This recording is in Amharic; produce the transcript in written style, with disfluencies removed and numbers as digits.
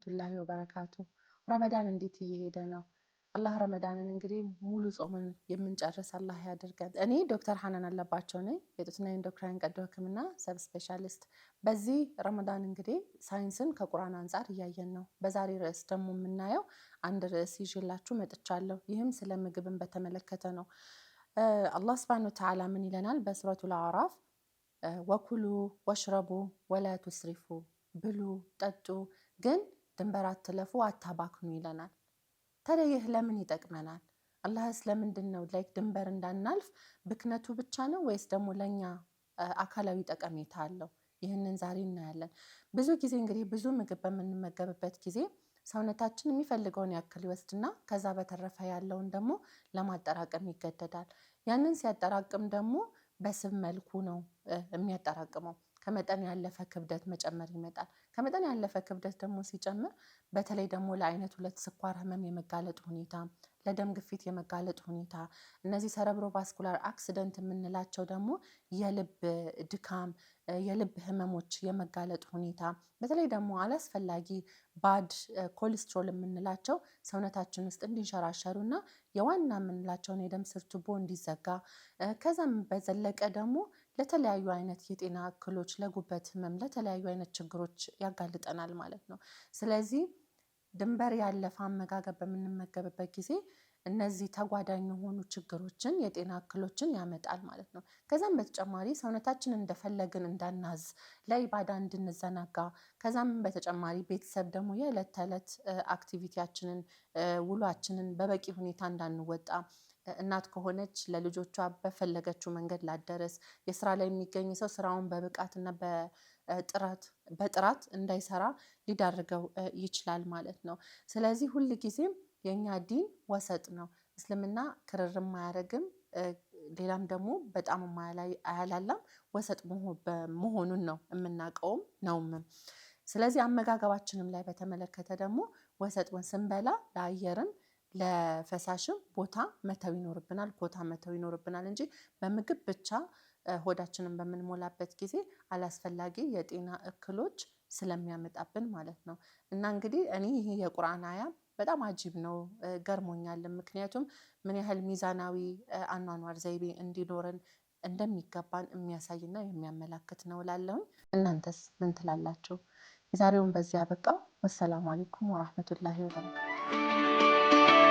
ወራህመቱላሂ ወበረካቱ። ረመዳን እንዴት እየሄደ ነው? አላህ ረመዳንን እንግዲህ ሙሉ ጾምን የምንጨርስ አላህ ያድርገን። እኔ ዶክተር ሐናን አለባቸው ነኝ፣ የጡትና ኢንዶክራይን ቀዶ ሕክምና ሰብ ስፔሻሊስት። በዚህ ረመዳን እንግዲህ ሳይንስን ከቁርአን አንጻር እያየን ነው። በዛሬ ርዕስ ደግሞ የምናየው አንድ ርዕስ ይዤላችሁ መጥቻለሁ። ይህም ስለ ምግብን በተመለከተ ነው። አላህ ሱብሓነሁ ወተዓላ ምን ይለናል በሱረቱል አዕራፍ? ወኩሉ ወሽረቡ ወላ ቱስሪፉ፣ ብሉ ጠጡ፣ ግን ድንበር አትለፉ አታባክኑ ይለናል። ታዲያ ይህ ለምን ይጠቅመናል? አላህስ ለምንድን ነው ላይክ ድንበር እንዳናልፍ ብክነቱ ብቻ ነው ወይስ ደግሞ ለእኛ አካላዊ ጠቀሜታ አለው? ይህንን ዛሬ እናያለን። ብዙ ጊዜ እንግዲህ ብዙ ምግብ በምንመገብበት ጊዜ ሰውነታችን የሚፈልገውን ያክል ይወስድና ከዛ በተረፈ ያለውን ደግሞ ለማጠራቀም ይገደዳል። ያንን ሲያጠራቅም ደግሞ በስብ መልኩ ነው የሚያጠራቅመው። ከመጠን ያለፈ ክብደት መጨመር ይመጣል። ከመጠን ያለፈ ክብደት ደግሞ ሲጨምር በተለይ ደግሞ ለአይነት 2 ስኳር ህመም የመጋለጥ ሁኔታ፣ ለደም ግፊት የመጋለጥ ሁኔታ፣ እነዚህ ሰረብሮ ቫስኩላር አክሲደንት የምንላቸው ደግሞ የልብ ድካም፣ የልብ ህመሞች የመጋለጥ ሁኔታ፣ በተለይ ደግሞ አላስፈላጊ ባድ ኮሌስትሮል የምንላቸው ሰውነታችን ውስጥ እንዲንሸራሸሩና የዋና የምንላቸውን የደም ስር ቱቦ እንዲዘጋ፣ ከዛም በዘለቀ ደግሞ ለተለያዩ አይነት የጤና እክሎች፣ ለጉበት ህመም፣ ለተለያዩ አይነት ችግሮች ያጋልጠናል ማለት ነው። ስለዚህ ድንበር ያለፈ አመጋገብ በምንመገብበት ጊዜ እነዚህ ተጓዳኝ የሆኑ ችግሮችን፣ የጤና እክሎችን ያመጣል ማለት ነው። ከዛም በተጨማሪ ሰውነታችንን እንደፈለግን እንዳናዝ፣ ለኢባዳ እንድንዘናጋ፣ ከዛም በተጨማሪ ቤተሰብ ደግሞ የዕለት ተዕለት አክቲቪቲያችንን፣ ውሏችንን በበቂ ሁኔታ እንዳንወጣ፣ እናት ከሆነች ለልጆቿ በፈለገችው መንገድ ላደረስ፣ የስራ ላይ የሚገኝ ሰው ስራውን በብቃትና በጥራት እንዳይሰራ ሊዳርገው ይችላል ማለት ነው። ስለዚህ ሁል ጊዜም የኛ ዲን ወሰጥ ነው። እስልምና ክርርም አያደርግም፣ ሌላም ደግሞ በጣም አያላላም፣ ወሰጥ መሆኑን ነው የምናውቀውም ነውም። ስለዚህ አመጋገባችንም ላይ በተመለከተ ደግሞ ወሰጡን ስንበላ ለአየርም ለፈሳሽም ቦታ መተው ይኖርብናል፣ ኮታ መተው ይኖርብናል እንጂ በምግብ ብቻ ሆዳችንን በምንሞላበት ጊዜ አላስፈላጊ የጤና እክሎች ስለሚያመጣብን ማለት ነው። እና እንግዲህ እኔ ይሄ የቁርአን አያ በጣም አጂብ ነው፣ ገርሞኛል። ምክንያቱም ምን ያህል ሚዛናዊ አኗኗር ዘይቤ እንዲኖረን እንደሚገባን የሚያሳይና የሚያመላክት ነው እላለሁኝ። እናንተስ ምን ትላላችሁ? የዛሬውን በዚህ አበቃው። ወሰላሙ አለይኩም ወራህመቱላሂ ወበረካቱ።